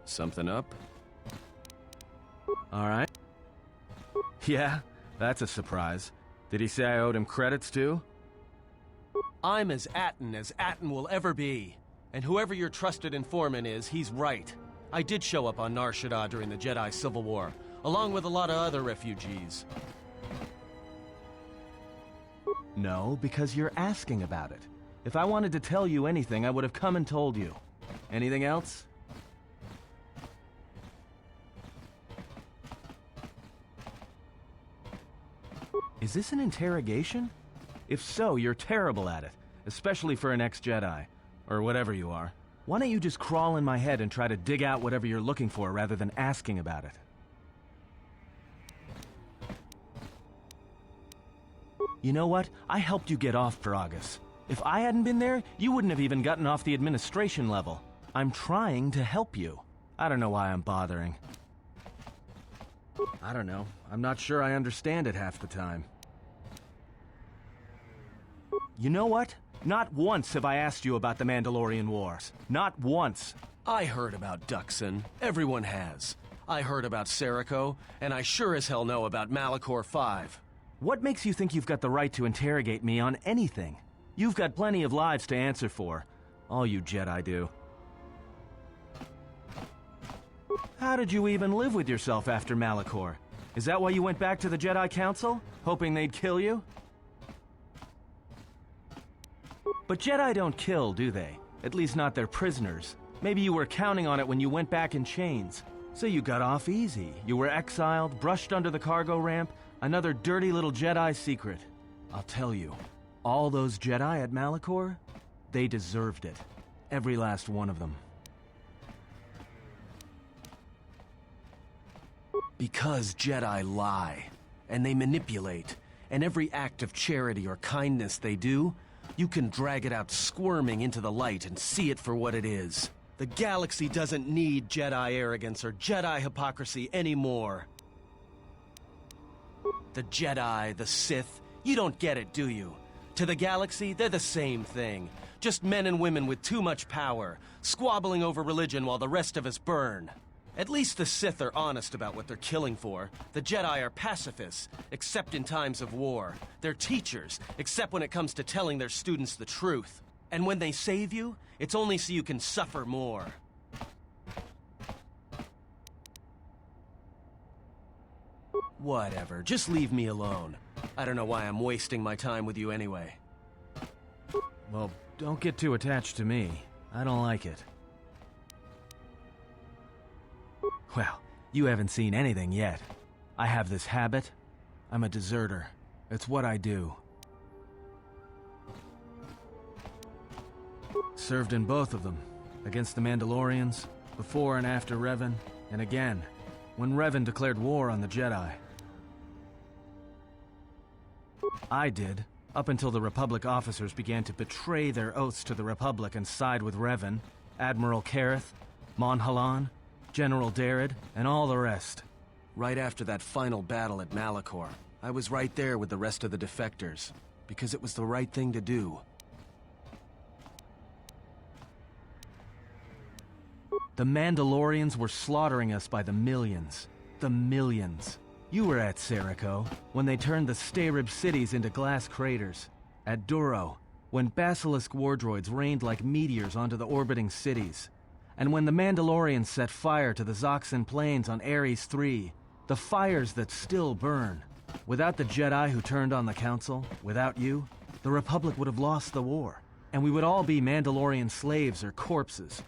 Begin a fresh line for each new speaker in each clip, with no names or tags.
Something up?
Alright. Yeah, that's a surprise. Did he say I owed him credits too?
I'm as Atton will ever be. And whoever your trusted informant is, he's right. I did show up on Nar Shaddaa during the Jedi Civil War, along with a lot of other refugees.
No, because you're asking about it. If I wanted to tell you anything, I would have come and told you. Anything else? Is this an interrogation? If so, you're terrible at it, especially for an ex-Jedi, or whatever you are. Why don't you just crawl in my head and try to dig out whatever you're looking for rather than asking about it? You know what? I helped you get off Peragus. If I hadn't been there, you wouldn't have even gotten off the administration level. I'm trying to help you. I don't know why I'm bothering. I don't know. I'm not sure I understand it half the time. You know what? Not once have I asked you about the Mandalorian Wars. Not once.
I heard about Duxon. Everyone has. I heard about Serico, and I sure as hell know about Malachor 5.
What makes you think you've got the right to interrogate me on anything? You've got plenty of lives to answer for. All you Jedi do. How did you even live with yourself after Malachor? Is that why you went back to the Jedi Council? Hoping they'd kill you? But Jedi don't kill, do they? At least not their prisoners. Maybe you were counting on it when you went back in chains. So you got off easy. You were exiled, brushed under the cargo ramp, another dirty little Jedi secret. I'll tell you, all those Jedi at Malachor, they deserved it. Every last one of them.
Because Jedi lie, and they manipulate, and every act of charity or kindness they do, you can drag it out squirming into the light and see it for what it is. The galaxy doesn't need Jedi arrogance or Jedi hypocrisy anymore. The Jedi, the Sith, you don't get it, do you? To the galaxy, they're the same thing. Just men and women with too much power, squabbling over religion while the rest of us burn. At least the Sith are honest about what they're killing for. The Jedi are pacifists, except in times of war. They're teachers, except when it comes to telling their students the truth. And when they save you, it's only so you can suffer more. Whatever, just leave me alone. I don't know why I'm wasting my time with you anyway.
Well, don't get too attached to me. I don't like it. Well, you haven't seen anything yet. I have this habit. I'm a deserter. It's what I do. Served in both of them. Against the Mandalorians, before and after Revan, and again, when Revan declared war on the Jedi. I did, up until the Republic officers began to betray their oaths to the Republic and side with Revan, Admiral Kareth, Mon Halan, General Darrett, and all the rest.
Right after that final battle at Malachor, I was right there with the rest of the defectors, because it was the right thing to do.
The Mandalorians were slaughtering us by the millions. The millions. You were at Serico, when they turned the Starib cities into glass craters. At Duro, when Basilisk wardroids rained like meteors onto the orbiting cities. And when the Mandalorians set fire to the Zoxan plains on Ares III, the fires that still burn. Without the Jedi who turned on the Council, without you, the Republic would have lost the war, and we would all be Mandalorian slaves or corpses.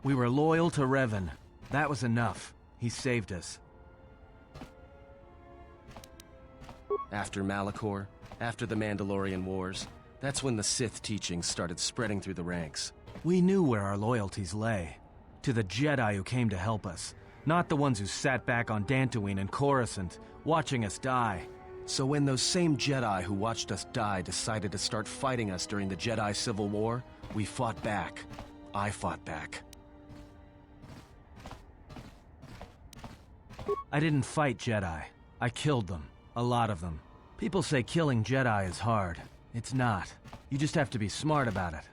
We were loyal to Revan. That was enough. He saved us.
After Malachor, after the Mandalorian Wars, that's when the Sith teachings started spreading through the ranks.
We knew where our loyalties lay. To the Jedi who came to help us, not the ones who sat back on Dantooine and Coruscant, watching us die.
So when those same Jedi who watched us die decided to start fighting us during the Jedi Civil War, we fought back. I fought back.
I didn't fight Jedi. I killed them. A lot of them. People say killing Jedi is hard. It's not. You just have to be smart about it.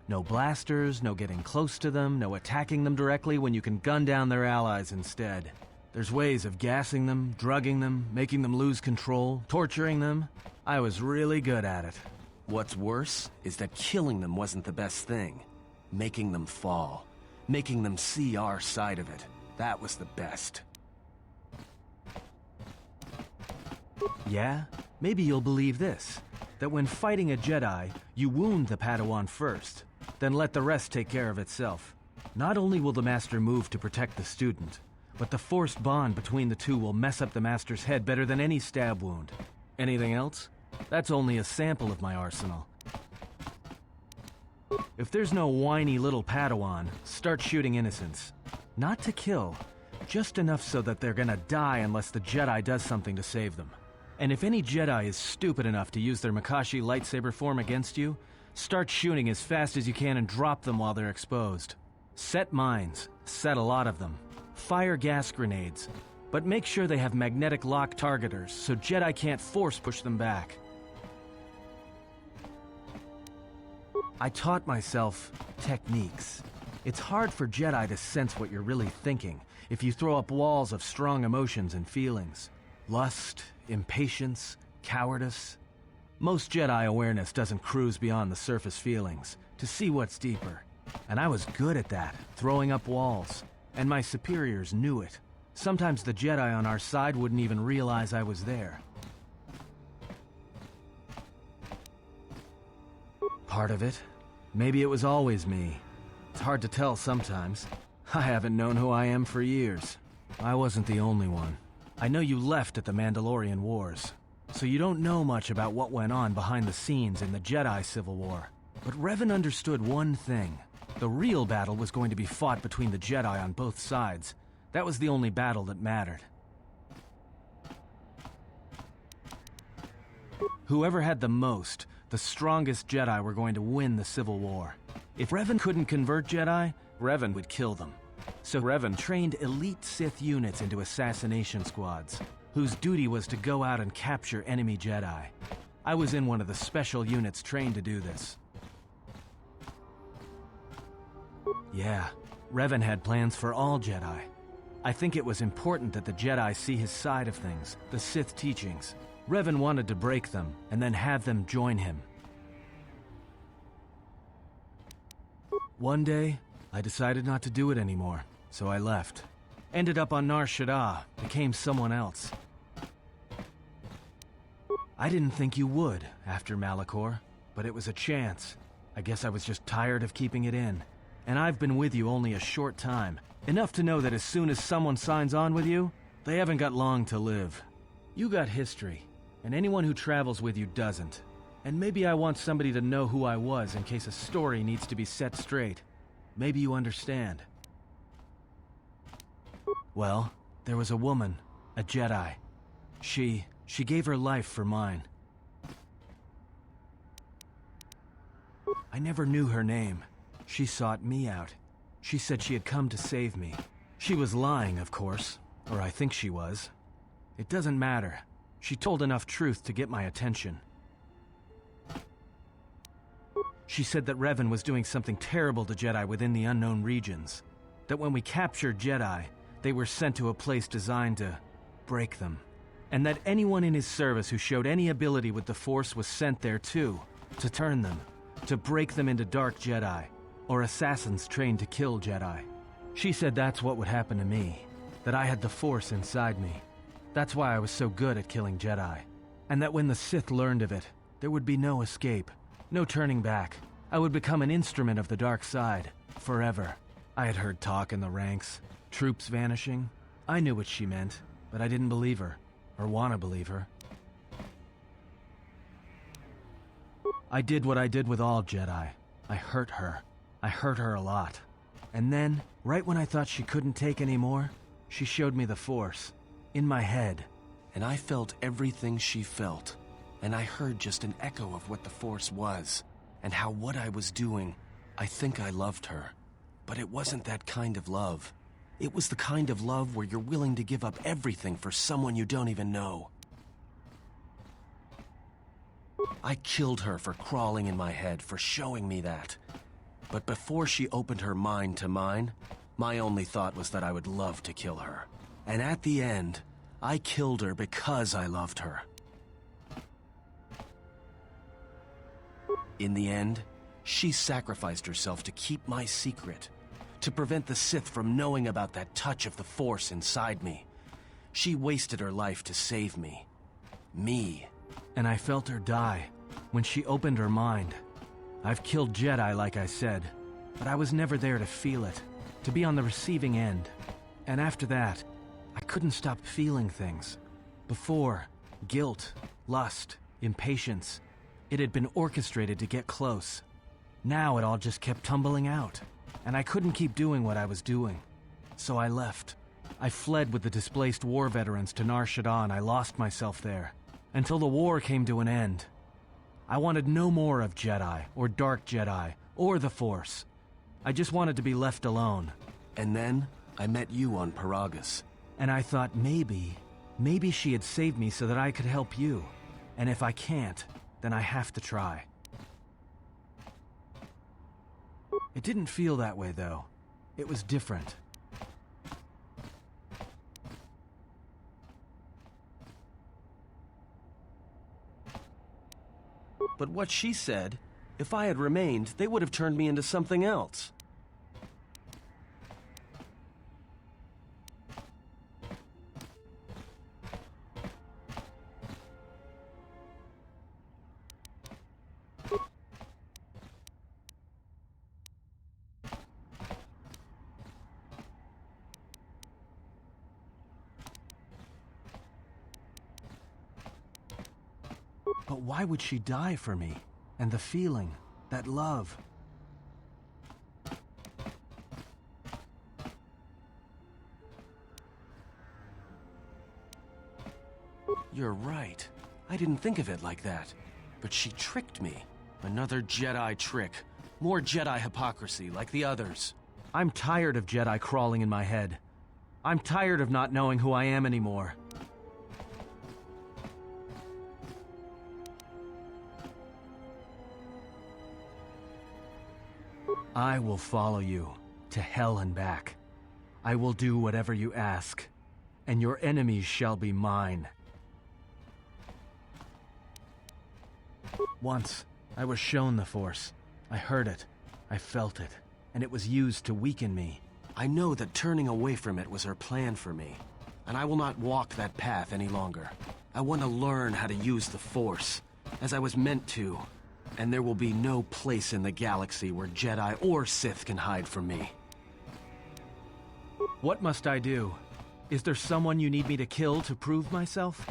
No blasters, no getting close to them, no attacking them directly when you can gun down their allies instead. There's ways of gassing them, drugging them, making them lose control, torturing them. I was really good at it.
What's worse is that killing them wasn't the best thing. Making them fall. Making them see our side of it. That was the best.
Yeah? Maybe you'll believe this. That when fighting a Jedi, you wound the Padawan first, then let the rest take care of itself. Not only will the Master move to protect the student, but the forced bond between the two will mess up the Master's head better than any stab wound. Anything else? That's only a sample of my arsenal. If there's no whiny little Padawan, start shooting innocents. Not to kill, just enough so that they're gonna die unless the Jedi does something to save them. And if any Jedi is stupid enough to use their Makashi lightsaber form against you, start shooting as fast as you can and drop them while they're exposed. Set mines, set a lot of them. Fire gas grenades, but make sure they have magnetic lock targeters so Jedi can't force push them back. I taught myself techniques. It's hard for Jedi to sense what you're really thinking if you throw up walls of strong emotions and feelings. Lust, impatience, cowardice. Most Jedi awareness doesn't cruise beyond the surface feelings to see what's deeper. And I was good at that, throwing up walls. And my superiors knew it. Sometimes the Jedi on our side wouldn't even realize I was there. Part of it. Maybe it was always me. It's hard to tell sometimes. I haven't known who I am for years. I wasn't the only one. I know you left at the Mandalorian Wars, so you don't know much about what went on behind the scenes in the Jedi Civil War. But Revan understood one thing. The real battle was going to be fought between the Jedi on both sides. That was the only battle that mattered. Whoever had the most, the strongest Jedi were going to win the Civil War. If Revan couldn't convert Jedi, Revan would kill them. So Revan trained elite Sith units into assassination squads, whose duty was to go out and capture enemy Jedi. I was in one of the special units trained to do this. Yeah, Revan had plans for all Jedi. I think it was important that the Jedi see his side of things, the Sith teachings. Revan wanted to break them, and then have them join him. One day, I decided not to do it anymore, so I left. Ended up on Nar Shaddaa, became someone else. I didn't think you would, after Malachor, but it was a chance. I guess I was just tired of keeping it in. And I've been with you only a short time. Enough to know that as soon as someone signs on with you, they haven't got long to live. You got history, and anyone who travels with you doesn't. And maybe I want somebody to know who I was in case a story needs to be set straight. Maybe you understand. Well, there was a woman, a Jedi. She gave her life for mine. I never knew her name. She sought me out. She said she had come to save me. She was lying, of course. Or I think she was. It doesn't matter. She told enough truth to get my attention. She said that Revan was doing something terrible to Jedi within the unknown regions. That when we captured Jedi, they were sent to a place designed to break them. And that anyone in his service who showed any ability with the Force was sent there too, to turn them, to break them into dark Jedi, or assassins trained to kill Jedi. She said that's what would happen to me, that I had the Force inside me. That's why I was so good at killing Jedi. And that when the Sith learned of it, there would be no escape, no turning back. I would become an instrument of the dark side, forever. I had heard talk in the ranks, troops vanishing. I knew what she meant, but I didn't believe her, or want to believe her. I did what I did with all Jedi. I hurt her. I hurt her a lot. And then, right when I thought she couldn't take any more, she showed me the Force. In my head.
And I felt everything she felt. And I heard just an echo of what the Force was. And how what I was doing, I think I loved her. But it wasn't that kind of love. It was the kind of love where you're willing to give up everything for someone you don't even know. I killed her for crawling in my head, for showing me that. But before she opened her mind to mine, my only thought was that I would love to kill her. And at the end, I killed her because I loved her. In the end, she sacrificed herself to keep my secret, to prevent the Sith from knowing about that touch of the Force inside me. She wasted her life to save me. Me.
And I felt her die when she opened her mind. I've killed Jedi, like I said, but I was never there to feel it, to be on the receiving end. And after that, I couldn't stop feeling things. Before, guilt, lust, impatience. It had been orchestrated to get close. Now it all just kept tumbling out, and I couldn't keep doing what I was doing. So I left. I fled with the displaced war veterans to Nar Shaddaa. I lost myself there, until the war came to an end. I wanted no more of Jedi, or Dark Jedi, or the Force. I just wanted to be left alone.
And then, I met you on Paragus.
And I thought maybe she had saved me so that I could help you. And if I can't, then I have to try. It didn't feel that way, though. It was different.
But what she said, if I had remained, they would have turned me into something else.
But why would she die for me? And the feeling, that love.
You're right. I didn't think of it like that. But she tricked me. Another Jedi trick. More Jedi hypocrisy, like the others.
I'm tired of Jedi crawling in my head. I'm tired of not knowing who I am anymore. I will follow you to hell and back. I will do whatever you ask, and your enemies shall be mine. Once, I was shown the Force. I heard it, I felt it, and it was used to weaken me.
I know that turning away from it was her plan for me, and I will not walk that path any longer. I want to learn how to use the Force, as I was meant to. And there will be no place in the galaxy where Jedi or Sith can hide from me.
What must I do? Is there someone you need me to kill to prove myself?